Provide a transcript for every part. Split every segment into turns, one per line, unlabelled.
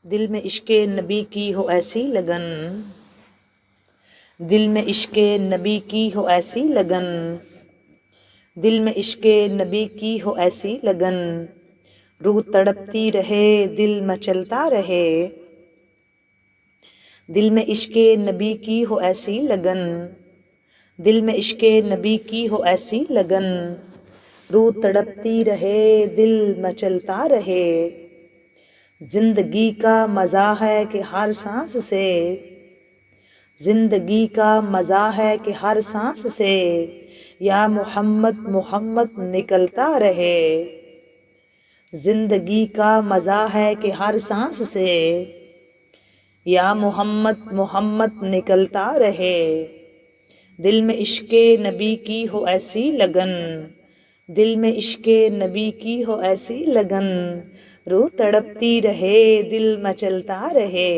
دل میں عشق نبی کی ہو ایسی لگن، دل میں عشق نبی کی ہو ایسی لگن، دل میں عشق نبی کی ہو ایسی لگن، روح تڑپتی رہے دل مچلتا رہے، دل میں عشق نبی کی ہو ایسی لگن، دل میں عشق نبی کی ہو ایسی لگن، روح تڑپتی رہے دل مچلتا رہے، زندگی کا مزہ ہے کہ ہر سانس سے، زندگی کا مزہ ہے کہ ہر سانس سے یا محمد محمد نکلتا رہے، زندگی کا مزہ ہے کہ ہر سانس سے یا محمد محمد نکلتا رہے، دل میں عشق نبی کی ہو ایسی لگن، دل میں عشق نبی کی ہو ایسی لگن، روح تڑپتی رہے دل مچلتا رہے،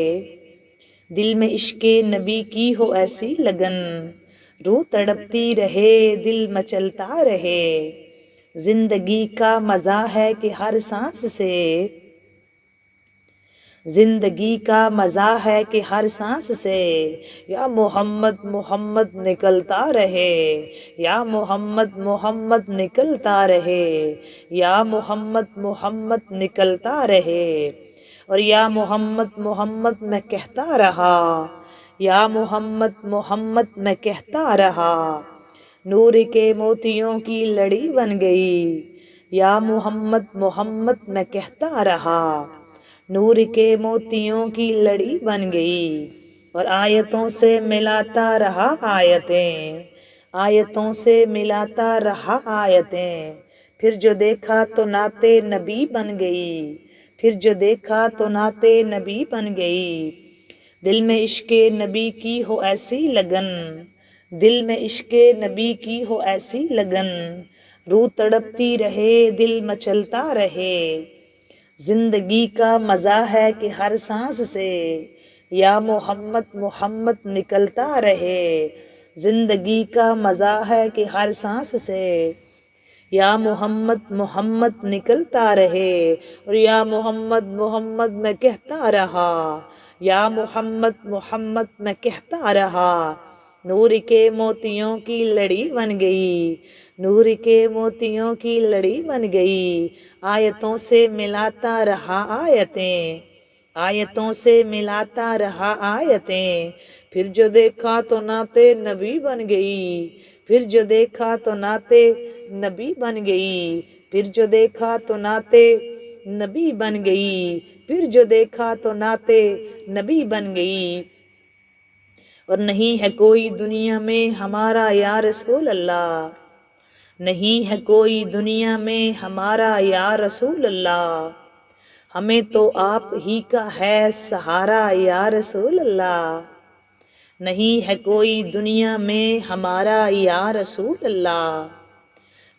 دل میں عشق نبی کی ہو ایسی لگن، روح تڑپتی رہے دل مچلتا رہے، زندگی کا مزہ ہے کہ ہر سانس سے، زندگی کا مزہ ہے کہ ہر سانس سے یا محمد محمد نکلتا رہے، یا محمد محمد نکلتا رہے، یا محمد محمد نکلتا رہے، اور یا محمد محمد میں کہتا رہا، یا محمد محمد میں کہتا رہا، نور کے موتیوں کی لڑی بن گئی، یا محمد محمد میں کہتا رہا، نور کے موتیوں کی لڑی بن گئی، اور آیتوں سے ملاتا رہا آیتیں، آیتوں سے ملاتا رہا آیتیں، پھر جو دیکھا تو نعت نبی بن گئی، پھر جو دیکھا تو نعت نبی بن گئی، دل میں عشق نبی کی ہو ایسی لگن، دل میں عشق نبی کی ہو ایسی لگن، روح تڑپتی رہے دل مچلتا رہے، زندگی کا مزہ ہے کہ ہر سانس سے یا محمد محمد نکلتا رہے، زندگی کا مزہ ہے کہ ہر سانس سے یا محمد محمد نکلتا رہے، اور یا محمد محمد میں کہتا رہا، یا محمد محمد میں کہتا رہا، نور کے موتیوں کی لڑی بن گئی، نور کے موتیوں کی لڑی بن گئی، آیتوں سے ملاتا رہا آیتیں، آیتوں سے ملاتا رہا آیتیں، پھر جو دیکھا تو نعت نبی بن گئی، پھر جو دیکھا تو نعت نبی بن گئی، پھر جو دیکھا تو نعت نبی بن گئی، پھر جو دیکھا تو نعت نبی بن گئی، اور نہیں ہے کوئی دنیا میں ہمارا یا رسول اللہ، نہیں ہے کوئی دنیا میں ہمارا یا رسول اللہ، ہمیں تو آپ ہی کا ہے سہارا یا رسول اللہ، نہیں ہے کوئی دنیا میں ہمارا یا رسول اللہ،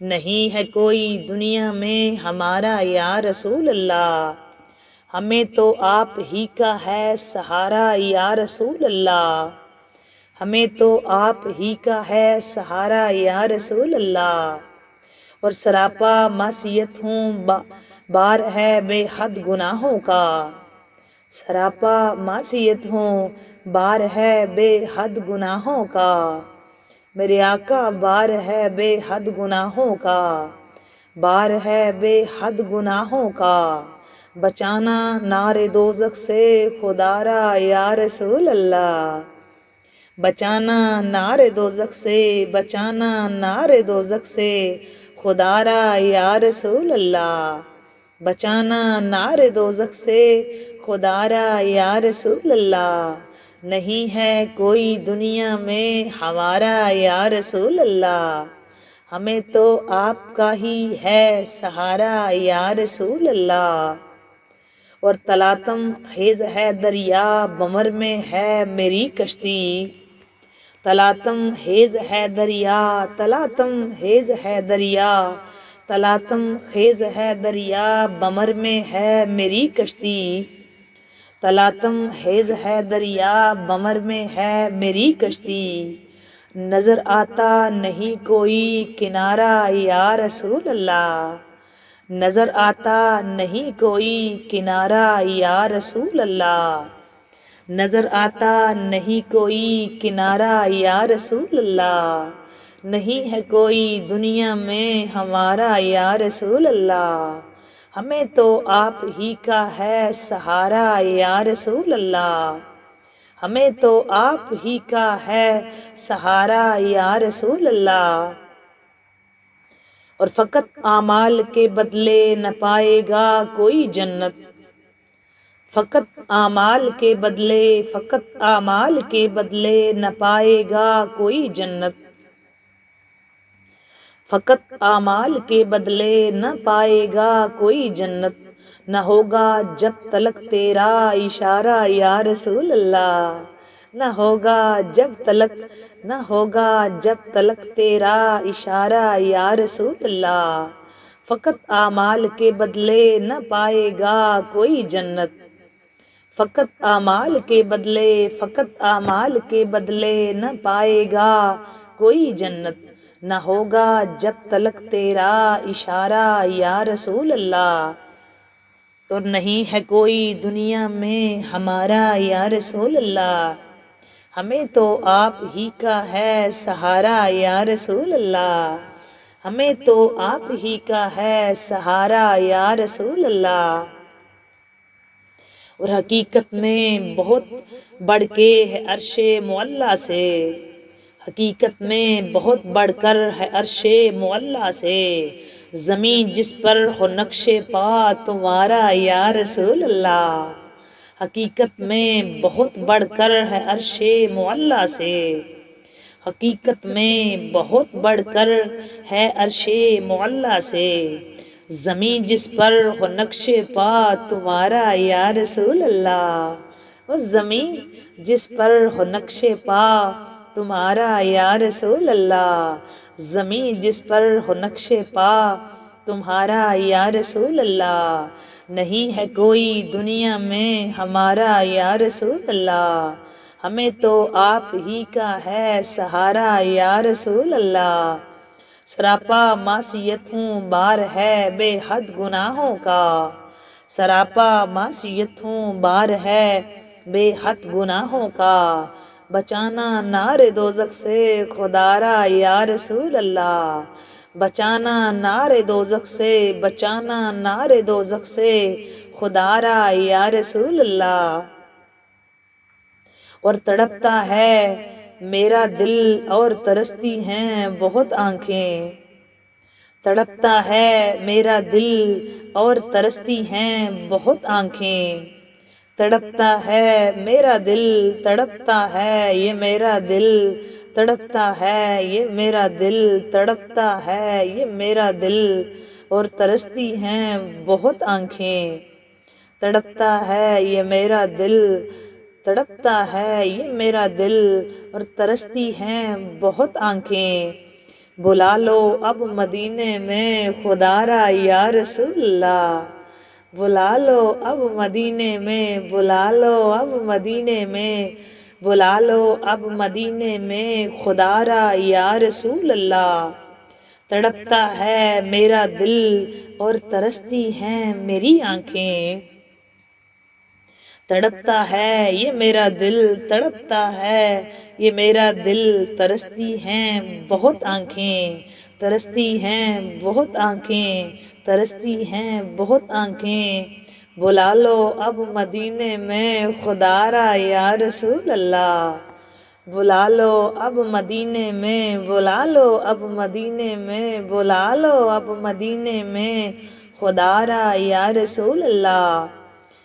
نہیں ہے کوئی دنیا میں ہمارا یا رسول اللہ، ہمیں تو آپ ہی کا ہے سہارا یا رسول اللہ، ہمیں تو آپ ہی کا ہے سہارا یا رسول اللہ، اور سراپا معصیت ہوں بار ہے بے حد گناہوں کا، سراپا معصیت ہوں بار ہے بے حد گناہوں کا، میرے آقا بار ہے بے حد گناہوں کا، بار ہے بے حد گناہوں کا، بچانا نار دوزخ سے خدا را یا رسول اللہ، بچانا نار دوزخ سے، بچانا نار دوزخ سے خدا را یا رسول اللہ، بچانا نار دوزخ سے خدا را یا رسول اللہ، نہیں ہے کوئی دنیا میں ہمارا یا رسول اللہ، ہمیں تو آپ کا ہی ہے سہارا یا رسول اللہ، اور تلاطم خیز ہے دریا بمر میں ہے میری کشتی، تلاطم خیز ہے دریا، تلاطم خیز ہے دریا، تلاطم خیز ہے دریا بمر میں ہے میری کشتی، تلاطم خیز ہے دریا بمر میں ہے میری کشتی، نظر آتا نہیں کوئی کنارہ یا رسول اللہ، نظر آتا نہیں کوئی کنارہ یا رسول اللہ، نظر آتا نہیں کوئی کنارہ یا رسول اللہ، نہیں ہے کوئی دنیا میں ہمارا یا رسول اللہ، ہمیں تو آپ ہی کا ہے سہارا یا رسول اللہ، ہمیں تو آپ ہی کا ہے سہارا یا رسول اللہ۔ اور فقط اعمال کے بدلے نہ پائے گا کوئی جنت، فقط اعمال کے بدلے، فقط اعمال کے بدلے نہ پائے گا کوئی جنت، فقط اعمال کے بدلے نہ پائے گا کوئی جنت، نہ ہوگا جب تلک تیرا اشارہ یا رسول اللہ، نہ ہوگا جب تلک، نہ ہوگا جب تلک تیرا اشارہ یا رسول اللہ، فقط اعمال کے بدلے نہ پائے گا کوئی جنت، فقط اعمال کے بدلے، فقط اعمال کے بدلے نہ پائے گا کوئی جنت، نہ ہوگا جب تلک تیرا اشارہ یا رسول اللہ، اور نہیں ہے کوئی دنیا میں ہمارا یا رسول اللہ، ہمیں تو آپ ہی کا ہے سہارا یا رسول اللہ، ہمیں تو آپ ہی کا ہے سہارا یا رسول اللہ۔ اور حقیقت میں بہت بڑھ کے ہے عرش معلیٰ سے، حقیقت میں بہت بڑھ کر ہے عرش معلیٰ سے، زمین جس پر ہو نقش پا تمہارا یا رسول اللہ، حقیقت میں بہت بڑھ کر ہے عرش معلیٰ سے، حقیقت میں بہت بڑھ کر ہے عرش معلیٰ سے، زمین جس پر ہو نقش پا تمہارا یا رسول اللہ، وہ زمین جس پر ہو نقش پا تمہارا یا رسول اللہ، زمین جس پر ہو نقش پا تمہارا یا رسول اللہ، نہیں ہے کوئی دنیا میں ہمارا یا رسول اللہ، ہمیں تو آپ ہی کا ہے سہارا یا رسول اللہ۔ سراپا معصیتوں بار ہے بے حد گناہوں کا، سراپا معصیتوں بار ہے بے حد گناہوں کا، بچانا نار دوزخ سے خدارا یا رسول اللہ، بچانا نار دوزخ سے، بچانا نار دوزخ سے خدارا یا رسول اللہ۔ اور تڑپتا ہے میرا دل اور ترستی ہیں بہت آنکھیں، تڑپتا ہے میرا دل اور ترستی ہیں بہت آنکھیں، تڑپتا ہے میرا دل، تڑپتا ہے یہ میرا دل، تڑپتا ہے یہ میرا دل، تڑپتا ہے یہ میرا دل، اور ترستی ہیں بہت آنکھیں، تڑپتا ہے یہ میرا دل، تڑپتا ہے یہ میرا دل، اور ترستی ہیں بہت آنکھیں، بلا لو اب مدینے میں خدارا یا رسول اللہ، بلا لو اب مدینے میں، بلا لو اب مدینے میں، بلا لو اب مدینے میں خدارا یا رسول اللہ، تڑپتا ہے میرا دل اور ترستی ہیں میری آنکھیں، تڑپتا ہے یہ میرا دل، تڑپتا ہے یہ میرا دل، ترستی ہیں بہت آنکھیں، ترستی ہیں بہت آنکھیں، ترستی ہیں بہت آنکھیں، بلا لو اب مدینے میں خدارا یا رسول اللہ، بلا لو اب مدینے میں، بلا لو اب مدینے میں، بلا لو اب مدینے میں خدارا یا رسول اللہ،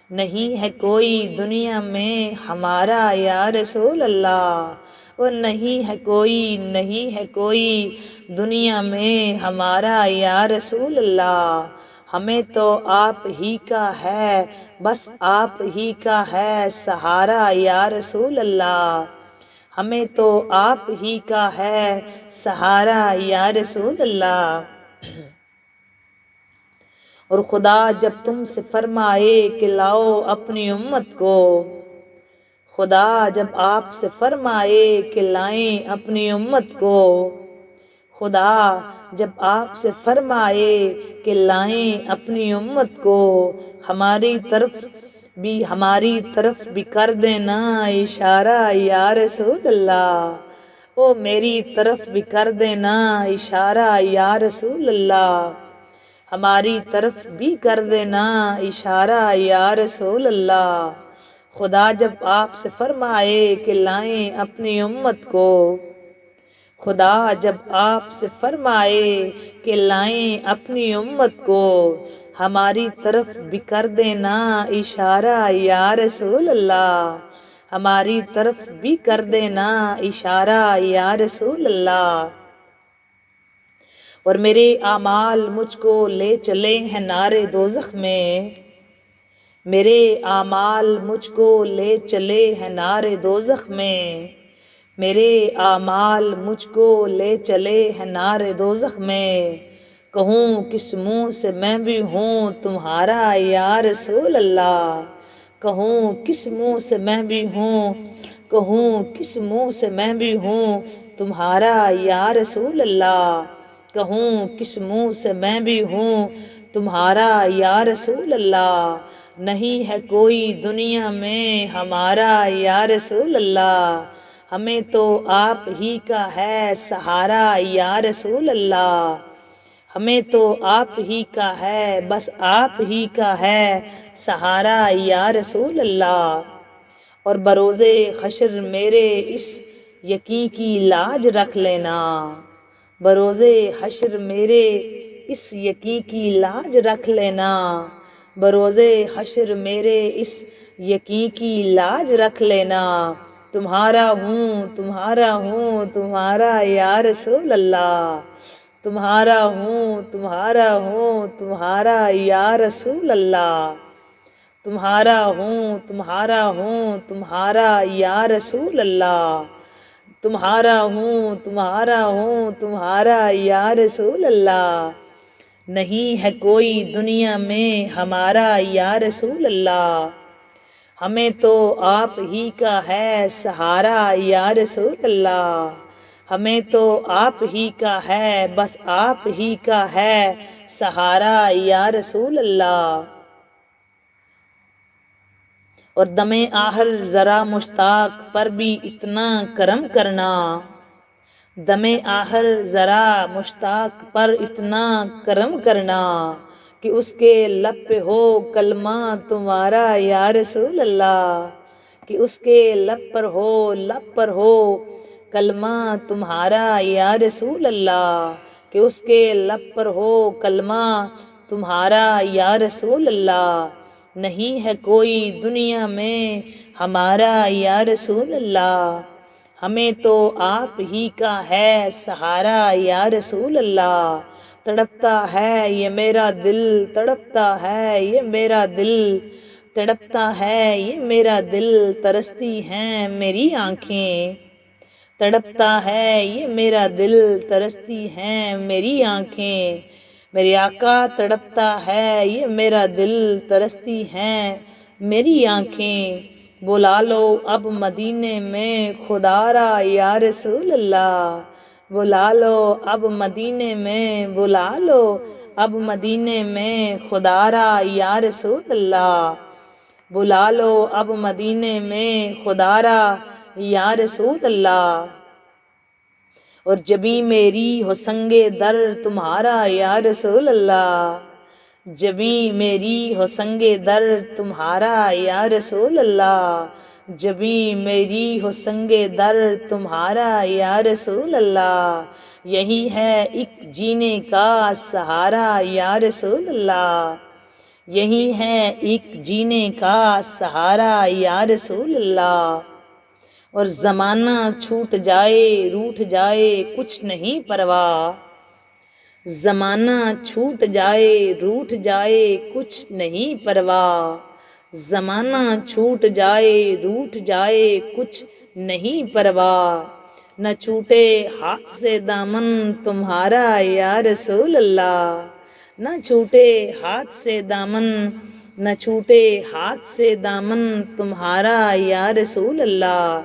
نہیں ہے کوئی دنیا میں ہمارا یا رسول اللہ، وہ نہیں ہے کوئی، نہیں ہے کوئی دنیا میں ہمارا یا رسول اللہ، ہمیں تو آپ ہی کا ہے، بس آپ ہی کا ہے سہارا یا رسول اللہ، ہمیں تو آپ ہی کا ہے سہارا یا رسول اللہ۔ اور خدا جب تم سے فرمائے کہ لاؤ اپنی امت کو، خدا جب آپ سے فرمائے کہ لائیں اپنی امت کو، خدا جب آپ سے فرمائے کہ لائیں اپنی امت کو، ہماری طرف بھی کر دینا اشارہ یا رسول اللہ، او میری طرف بھی کر دینا اشارہ یا رسول اللہ، ہماری طرف بھی کر دینا اشارہ یا رسول اللہ۔ خدا جب آپ سے فرمائے کہ لائیں اپنی امت کو، خدا جب آپ سے فرمائے کہ لائیں اپنی امت کو، ہماری طرف بھی کر دینا اشارہ یا رسول اللہ، ہماری طرف بھی کر دینا اشارہ یا رسول اللہ۔ اور میرے اعمال مجھ کو لے چلے ہیں نار دوزخ میں، میرے اعمال مجھ کو لے چلے ہیں نار دوزخ میں، میرے اعمال مجھ کو لے چلے ہیں نار دوزخ میں، کہوں کس منہ سے میں بھی ہوں تمہارا یا رسول اللہ، کہوں کس منہ سے میں بھی ہوں، کہوں کس منہ سے میں بھی ہوں تمہارا یا رسول اللہ، کہوں کس منہ سے میں بھی ہوں تمہارا یا رسول اللہ، نہیں ہے کوئی دنیا میں ہمارا یا رسول اللہ، ہمیں تو آپ ہی کا ہے سہارا یا رسول اللہ، ہمیں تو آپ ہی کا ہے، بس آپ ہی کا ہے سہارا یا رسول اللہ۔ اور بروز حشر میرے اس یقین کی لاج رکھ لینا، بروز حشر میرے اس یقین کی لاج رکھ لینا، بروز حشر میرے اس یقین کی لاج رکھ لینا، تمہارا ہوں تمہارا ہوں تمہارا یا رسول اللہ، تمہارا ہوں تمہارا ہوں تمہارا یا رسول اللہ، تمہارا ہوں تمہارا ہوں تمہارا یا رسول اللہ، تمہارا ہوں تمہارا ہوں تمہارا یا رسول اللہ، نہیں ہے کوئی دنیا میں ہمارا یا رسول اللہ، ہمیں تو آپ ہی کا ہے سہارا یا رسول اللہ، ہمیں تو آپ ہی کا ہے، بس آپ ہی کا ہے سہارا یا رسول اللہ۔ اور دم آخر ذرا مشتاق پر بھی اتنا کرم کرنا، دم آخر ذرا مشتاق پر اتنا کرم کرنا، کہ اس کے لب پہ ہو کلمہ تمہارا یا رسول اللہ، کہ اس کے لب پر ہو کلمہ تمہارا یا رسول اللہ، کہ اس کے لب پر ہو کلمہ تمہارا یا رسول اللہ، نہیں ہے کوئی دنیا میں ہمارا یا رسول اللہ، ہمیں تو آپ ہی کا ہے سہارا یا رسول اللہ، تڑپتا ہے یہ میرا دل، تڑپتا ہے یہ میرا دل، تڑپتا ہے یہ میرا دل، ترستی ہیں میری آنکھیں، تڑپتا ہے یہ میرا دل، ترستی ہیں میری آنکھیں، میرے آقا تڑپتا ہے یہ میرا دل، ترستی ہیں میری آنکھیں، بلا لو اب مدینے میں خدا را یا رسول اللہ، بلا لو اب مدینے میں، بلا لو اب مدینے میں خدا را یا رسول اللہ، بلا لو اب مدینے میں خدا را یا رسول اللہ۔ اور جبیں میری ہو سنگ در تمہارا یا رسول اللہ، جبیں میری ہو سنگ در تمہارا یا رسول اللہ، جبیں میری ہو سنگ در تمہارا یا رسول اللہ، یہی ہے ایک جینے کا سہارا یا رسول اللہ، یہی ہے ایک جینے کا سہارا یا رسول اللہ۔ اور زمانہ چھوٹ جائے روٹھ جائے کچھ نہیں پرواہ، زمانہ چھوٹ جائے روٹھ جائے کچھ نہیں پرواہ، زمانہ چھوٹ جائے روٹھ جائے کچھ نہیں پرواہ، نہ چھوٹے ہاتھ سے دامن تمہارا یا رسول اللہ، نہ چھوٹے ہاتھ سے دامن، نہ چھوٹے ہاتھ سے دامن تمہارا یا رسول اللہ،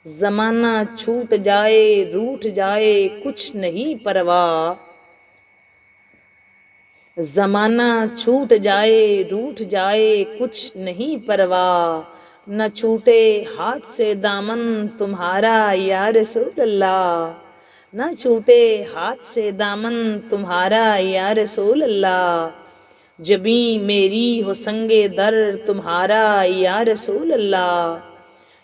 زمانہ چھوٹ جائے روٹھ جائے کچھ نہیں پرواہ، زمانہ چھوٹ جائے روٹھ جائے کچھ نہیں پرواہ، نہ چھوٹے ہاتھ سے دامن تمہارا یا رسول اللہ، نہ چھوٹے ہاتھ سے دامن تمہارا یا رسول اللہ، جبیں میری ہو سنگے در تمہارا یا رسول اللہ،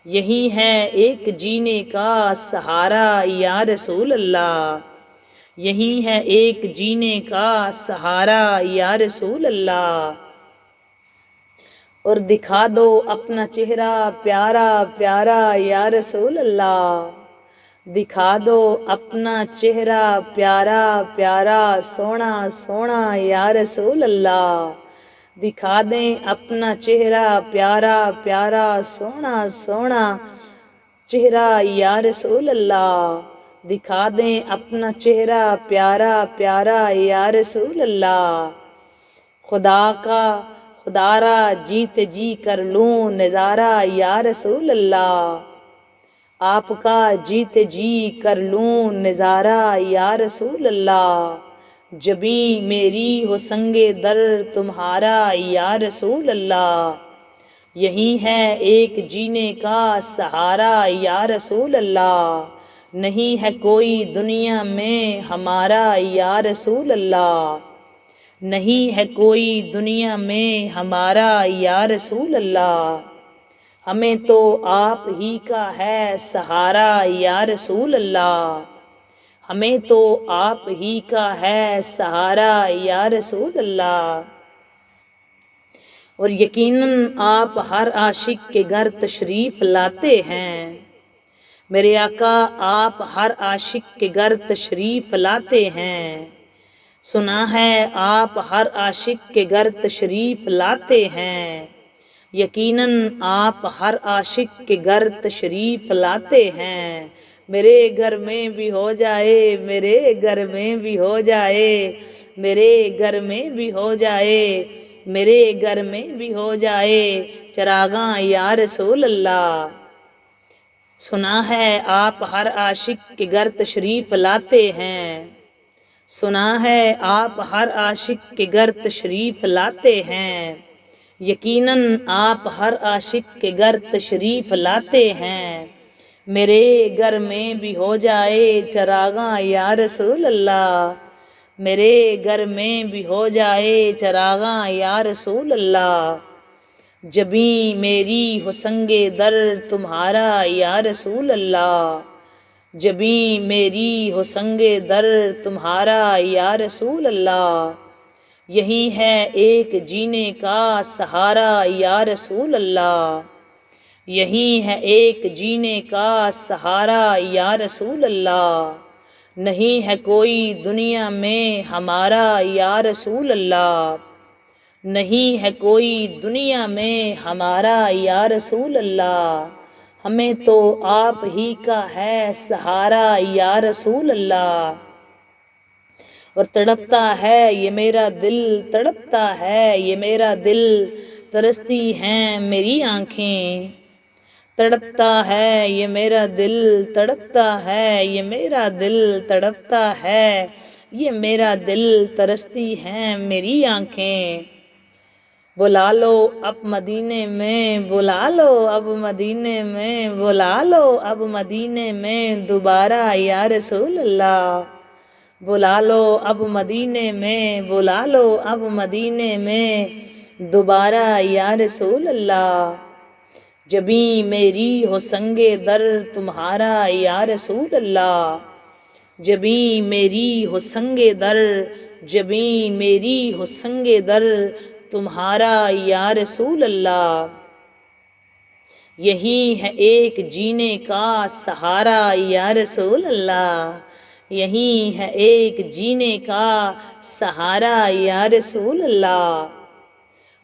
یہی ہے ایک جینے کا سہارا یا رسول اللہ، یہی ہے ایک جینے کا سہارا یا رسول اللہ، اور دکھا دو اپنا چہرہ پیارا پیارا یا رسول اللہ، دکھا دو اپنا چہرہ پیارا پیارا سونا سونا یا رسول اللہ، دکھا دیں اپنا چہرہ پیارا پیارا سونا سونا چہرہ یا رسول اللہ، دکھا دیں اپنا چہرہ پیارا پیارا یا رسول اللہ، خدا را جیت جی کر لوں نظارہ یا رسول اللہ، آپ کا جیت جی کر لوں نظارہ یا رسول اللہ، جبیں میری ہو سنگے در تمہارا یا رسول اللہ، یہی ہے ایک جینے کا سہارا یا رسول اللہ، نہیں ہے کوئی دنیا میں ہمارا یا رسول اللہ، نہیں ہے کوئی دنیا میں ہمارا یا رسول اللہ، ہمیں تو آپ ہی کا ہے سہارا یا رسول اللہ، ہمیں تو آپ ہی کا ہے سہارا یا رسول اللہ، اور یقیناً آپ ہر عاشق کے گھر تشریف لاتے ہیں، میرے آقا آپ ہر عاشق کے گھر تشریف لاتے ہیں، سنا ہے آپ ہر عاشق کے گھر تشریف لاتے ہیں، یقیناً آپ ہر عاشق کے گھر تشریف لاتے ہیں، میرے گھر میں بھی ہو جائے میرے گھر میں بھی ہو جائے میرے گھر میں بھی ہو جائے میرے گھر میں بھی ہو جائے چراغاں یا رسول اللہ، سنا ہے آپ ہر عاشق کے گھر تشریف لاتے ہیں، سنا ہے آپ ہر عاشق کے گھر تشریف لاتے ہیں، یقیناً آپ ہر عاشق کے گھر تشریف لاتے ہیں، میرے گھر میں بھی ہو جائے چراغاں یا رسول اللہ، میرے گھر میں بھی ہو جائے چراغاں یا رسول اللہ، جبیں میری ہو سنگے در تمہارا یا رسول اللہ، جبیں میری ہو سنگے در تمہارا یا رسول اللہ، یہی ہے ایک جینے کا سہارا یا رسول اللہ، یہی ہے ایک جینے کا سہارا یا رسول اللہ، نہیں ہے کوئی دنیا میں ہمارا یا رسول اللہ، نہیں ہے کوئی دنیا میں ہمارا یا رسول اللہ، ہمیں تو آپ ہی کا ہے سہارا یا رسول اللہ، اور تڑپتا ہے یہ میرا دل تڑپتا ہے یہ میرا دل ترستی ہیں میری آنکھیں، تڑپتا ہے یہ میرا دل تڑپتا ہے یہ میرا دل تڑپتا ہے یہ میرا دل ترستی ہیں میری آنکھیں، بلا لو اب مدینے میں بلا لو اب مدینے میں بلا لو اب مدینے میں دوبارہ یا رسول اللہ، بلا لو اب مدینے میں بلا لو اب مدینے میں دوبارہ یا رسول اللہ، جبیں میری ہو سنگے در تمہارا یا رسول اللہ، جبیں میری ہو سنگے در جبیں میری ہو سنگے در تمہارا یا رسول اللہ، یہی ہے ایک جینے کا سہارا یا رسول اللہ، یہی ہے ایک جینے کا سہارا یا رسول اللہ،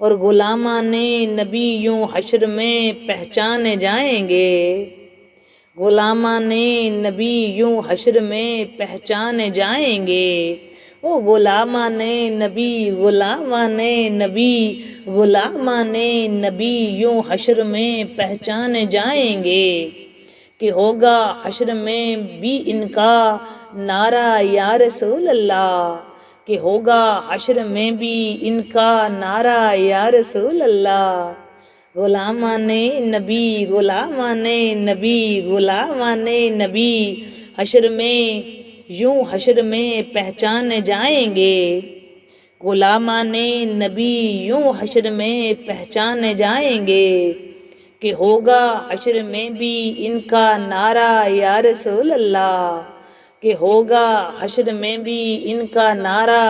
اور غلامان نبی یوں حشر میں پہچانے جائیں گے، غلامان نبی یوں حشر میں پہچانے جائیں گے، او غلامان نبی غلامان نبی غلامان نبی یوں حشر میں پہچانے جائیں گے، کہ ہوگا حشر میں بھی ان کا نعرہ یا رسول اللہ، کہ ہوگا حشر میں بھی ان کا نعرہ یا رسول اللہ۔ غلامان نبی غلامان نبی غلامان نبی حشر میں یوں حشر میں پہچانے جائیں گے، غلامان نبی یوں حشر میں پہچانے جائیں گے کہ ہوگا حشر میں بھی ان کا نعرہ یا رسول اللہ، کہ ہوگا حشر میں بھی ان کا نعرہ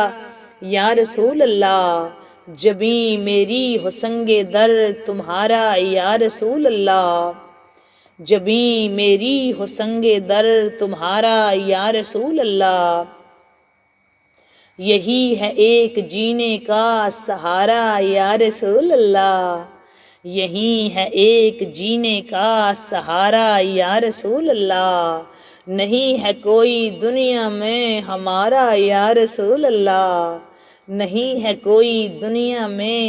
یا رسول اللہ۔ جبیں میری ہو سنگ در تمہارا یا رسول اللہ، جبیں میری ہو سنگ در تمہارا یا رسول اللہ۔ یہی ہے ایک جینے کا سہارا یا رسول اللہ، یہی ہے ایک جینے کا سہارا یا رسول اللہ۔ نہیں ہے کوئی دنیا میں ہمارا یا رسول اللہ، نہیں ہے کوئی دنیا میں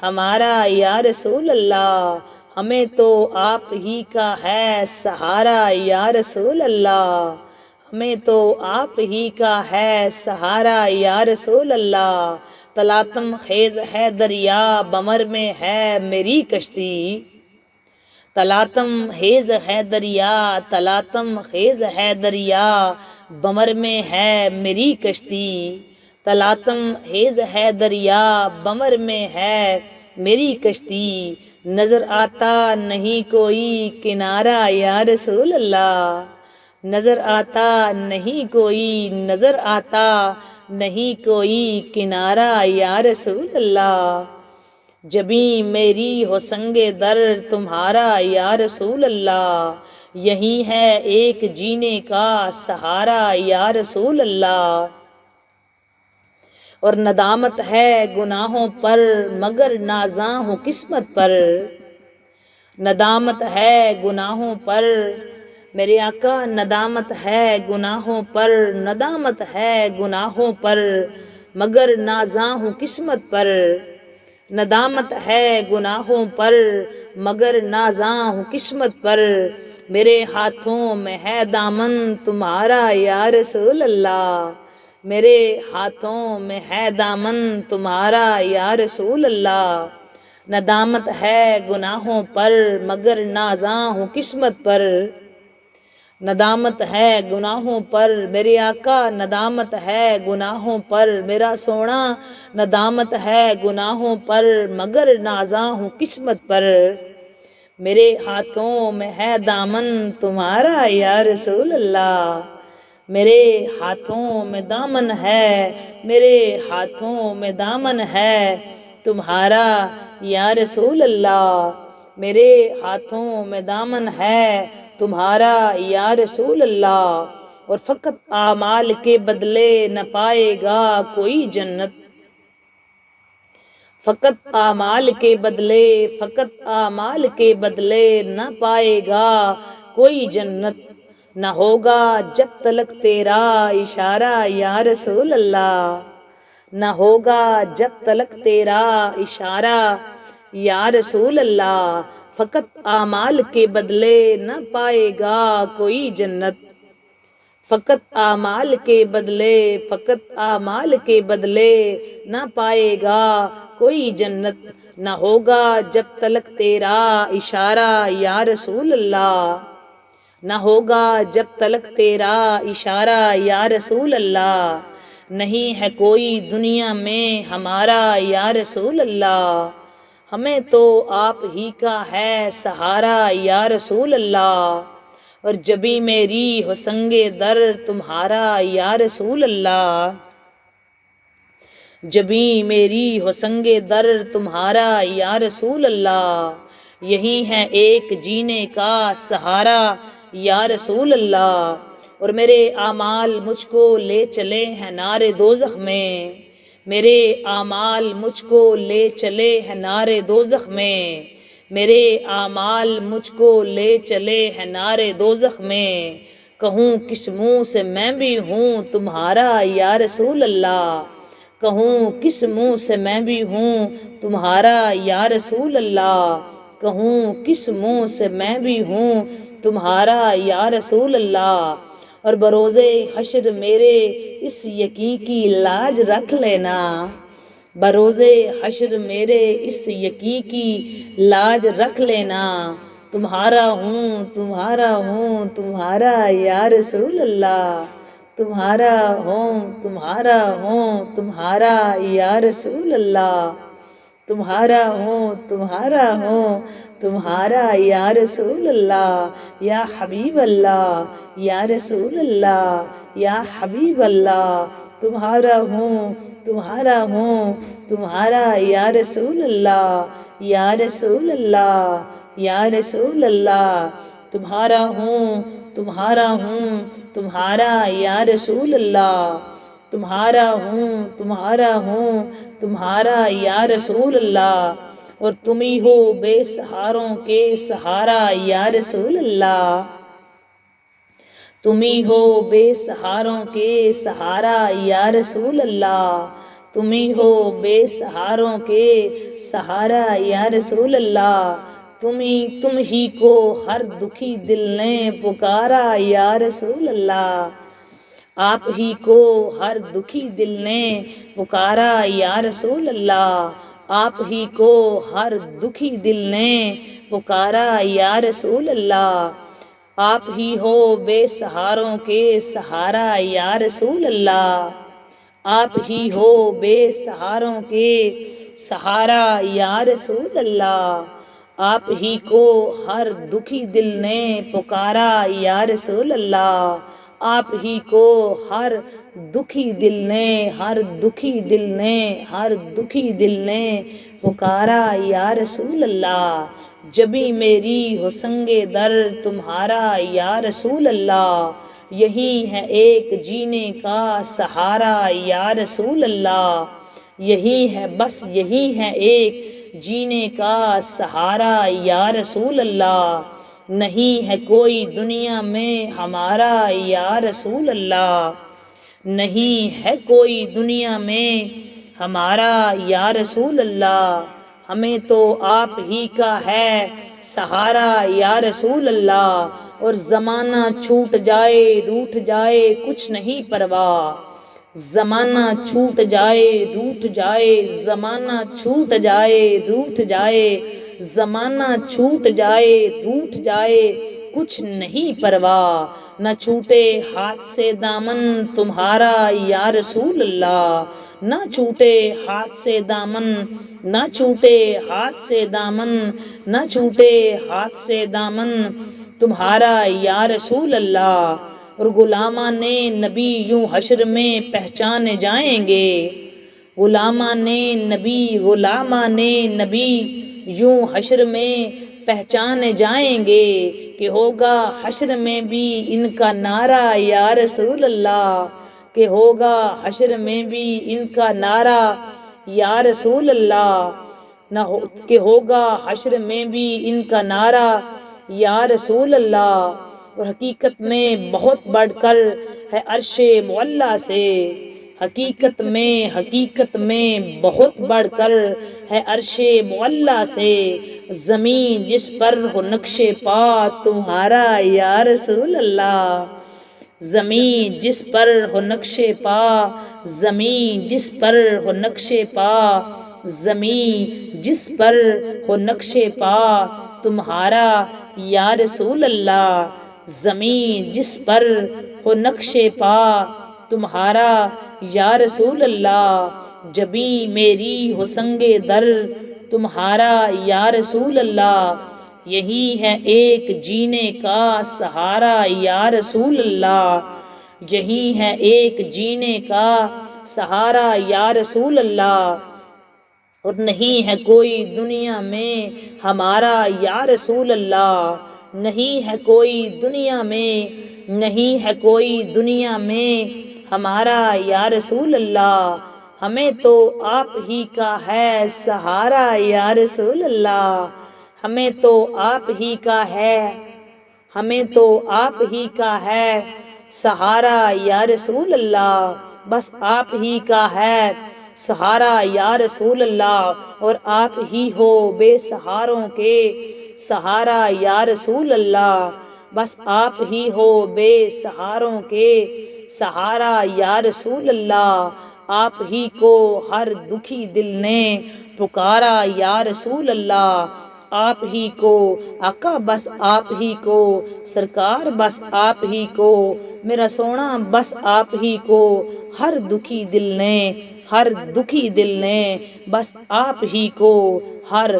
ہمارا یا رسول اللہ۔ ہمیں تو آپ ہی کا ہے سہارا یا رسول اللہ، ہمیں تو آپ ہی کا ہے سہارا یا رسول اللہ۔ تلاطم خیز ہے دریا بمر میں ہے میری کشتی، تلاطم خیز ہے دریا، تلاطم خیز ہے دریا بمر میں ہے میری کشتی، تلاطم خیز ہے دریا بمر میں ہے میری کشتی۔ نظر آتا نہیں کوئی کنارہ یا رسول اللہ، نظر آتا نہیں کوئی، نظر آتا نہیں کوئی کنارہ یا رسول اللہ۔ جبیں میری ہو سنگ در تمہارا یا رسول اللہ، یہی ہے ایک جینے کا سہارا یا رسول اللہ۔ اور ندامت ہے گناہوں پر مگر نازاں ہوں قسمت پر، ندامت ہے گناہوں پر میرے آقا، ندامت ہے گناہوں پر، ندامت ہے گناہوں پر مگر نازاں ہوں قسمت پر، ندامت ہے گناہوں پر مگر نازاں ہوں قسمت پر۔ میرے ہاتھوں میں ہے دامن تمہارا یا رسول اللہ، میرے ہاتھوں میں ہے دامن تمہارا یا رسول اللہ۔ ندامت ہے گناہوں پر مگر نازاں ہوں قسمت پر، ندامت ہے گناہوں پر میرے آقا، ندامت ہے گناہوں پر میرا سونا، ندامت ہے گناہوں پر مگر نازاں ہوں قسمت پر۔ میرے ہاتھوں میں ہے دامن تمہارا یا رسول اللہ، میرے ہاتھوں میں دامن ہے، میرے ہاتھوں میں دامن ہے تمہارا یا رسول اللہ، میرے ہاتھوں میں دامن ہے تمہارا یا رسول اللہ۔ اور فقط اعمال کے بدلے نہ پائے گا کوئی جنت، فقط اعمال کے بدلے، فقط اعمال کے بدلے نہ پائے گا کوئی جنت، نہ ہوگا جب تلک تیرا اشارہ یا رسول اللہ، نہ ہوگا جب تلک تیرا اشارہ یا رسول اللہ۔ فقط اعمال کے بدلے نہ پائے گا کوئی جنت، فقط اعمال کے بدلے، فقط اعمال کے بدلے نہ پائے گا کوئی جنت، نہ ہوگا جب تلک تیرا اشارہ یا رسول اللہ، نہ ہوگا جب تلک تیرا اشارہ یا رسول اللہ۔ نہیں ہے کوئی دنیا میں ہمارا یا رسول اللہ، ہمیں تو آپ ہی کا ہے سہارا یا رسول اللہ۔ اور جبیں میری ہو سنگ در تمہارا یا رسول اللہ، جبیں میری ہو سنگ در تمہارا یا رسول اللہ، یہی ہے ایک جینے کا سہارا یا رسول اللہ۔ اور میرے اعمال مجھ کو لے چلے ہیں نار دوزخ میں، میرے اعمال مجھ کو لے چلے ہیں نار دوزخ میں، میرے اعمال مجھ کو لے چلے ہیں نار دوزخ میں۔ کہوں کس منہ سے میں بھی ہوں تمہارا یا رسول اللہ، کہوں کس منہ سے میں بھی ہوں تمہارا یا رسول اللہ، کہوں کس منہ سے میں بھی ہوں تمہارا یا رسول اللہ۔ اور بروز حشر میرے اس یقین کی لاج رکھ لینا، بروز حشر میرے اس یقین کی لاج رکھ لینا، تمہارا ہوں تمہارا ہوں تمہارا یا رسول اللہ، تمہارا ہوں تمہارا ہوں تمہارا یا رسول اللہ، تمہارا ہوں تمہارا ہوں تمہارا یا رسول اللہ، یا حبیب اللہ یا رسول اللہ یا حبیب اللہ، تمہارا ہوں تمہارا ہوں تمہارا یا رسول اللہ، یا رسول اللہ یا رسول اللہ، تمہارا ہوں تمہارا ہوں تمہارا یا رسول اللہ، تمہارا ہوں تمہارا ہوں تمہارا یا رسول اللہ، اور تم ہی ہو بے سہاروں کے سہارا یا رسول اللہ، تم ہی ہو بے سہاروں کے سہارا یا رسول اللہ، تم ہی ہو بے سہاروں کے سہارا یا رسول اللہ، تم ہی کو ہر دکھی دل نے پکارا یا رسول اللہ، آپ ہی کو ہر دکھی دل نے پکارا یا رسول اللہ، آپ ہی کو ہر دکھی دل نے پکارا یا رسول اللہ، آپ ہی ہو بے سہاروں کے سہارا یا رسول اللہ، آپ ہی ہو بے سہاروں کے سہارا یا رسول اللہ، آپ ہی کو ہر دکھی دل نے پکارا یا رسول اللہ، آپ ہی کو ہر دکھی دل نے ہر دکھی دل نے ہر دکھی دل نے پکارا یا رسول اللہ، جبھی میری ہو سنگ در تمہارا یا رسول اللہ، یہی ہے ایک جینے کا سہارا یا رسول اللہ، یہی ہے بس یہی ہے ایک جینے کا سہارا یا رسول اللہ، نہیں ہے کوئی دنیا میں ہمارا یا رسول اللہ، نہیں ہے کوئی دنیا میں ہمارا یا رسول اللہ، ہمیں تو آپ ہی کا ہے سہارا یا رسول اللہ، اور زمانہ چھوٹ جائے روٹھ جائے کچھ نہیں پرواہ، زمانہ چھوٹ جائے روٹھ جائے زمانہ چھوٹ جائے روٹھ جائے زمانہ چھوٹ جائے روٹھ جائے کچھ نہیں پرواہ، نہ چھوٹے ہاتھ سے دامن تمہارا یا رسول اللہ، نہ چھوٹے ہاتھ سے دامن، نہ چھوٹے ہاتھ سے دامن، نہ چھوٹے ہاتھ سے دامن تمہارا یا رسول اللہ، اور غلامان نبی یوں حشر میں پہچانے جائیں گے، غلامان نبی یوں حشر میں پہچانے جائیں گے، کہ ہوگا حشر میں بھی ان کا نعرہ یا رسول اللہ، کہ ہوگا حشر میں بھی ان کا نعرہ یا رسول اللہ، کہ ہوگا حشر میں بھی ان کا نعرہ یا رسول اللہ، اور حقیقت میں بہت بڑھ کر ہے عرش معلیٰ سے، حقیقت میں بہت بڑھ کر ہے عرش معلیٰ سے، زمین جس پر ہو نقش پا تمہارا یا رسول اللہ، زمین جس پر ہو نقش پا، زمین جس پر ہو نقش پا، زمین جس پر ہو نقش پا تمہارا یا رسول اللہ، زمین جس پر ہو نقش پا تمہارا یا رسول اللہ، جبھی میری ہو سنگ در تمہارا یا رسول اللہ، یہی ہے ایک جینے کا سہارا یا رسول اللہ، یہی ہے ایک جینے کا سہارا یا رسول اللہ، اور نہیں ہے کوئی دنیا میں ہمارا یا رسول اللہ، نہیں ہے کوئی دنیا میں، نہیں ہے کوئی دنیا میں ہمارا یا رسول اللہ، ہمیں تو آپ ہی کا ہے سہارا یا رسول اللہ، ہمیں تو آپ ہی کا ہے، ہمیں تو آپ ہی کا ہے سہارا یا رسول اللہ، بس آپ ہی کا ہے سہارا یا رسول اللہ، اور آپ ہی ہو بے سہاروں کے سہارا یا رسول اللہ، بس آپ ہی ہو بے سہاروں کے سہارا یا رسول اللہ، آپ ہی کو ہر دکھی دل نے پکارا یا رسول اللہ، آپ ہی کو آقا بس آپ ہی کو سرکار بس آپ ہی کو میرا سونا بس آپ ہی کو ہر دکھی دل نے ہر دکھی دل نے بس آپ ہی کو ہر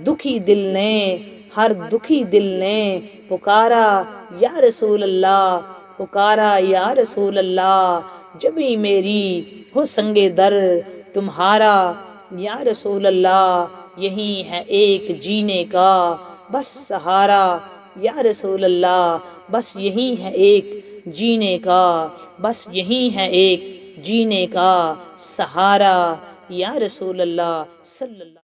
دکھی دل نے ہر دکھی دل نے پکارا یا رسول اللہ، پکارا یا رسول اللہ، جبھی میری ہو سنگے در تمہارا یا رسول اللہ، یہی ہے ایک جینے کا بس سہارا یا رسول اللہ، بس یہی ہے ایک جینے کا بس یہی ہے ایک جینے کا سہارا یا رسول اللہ صلی اللہ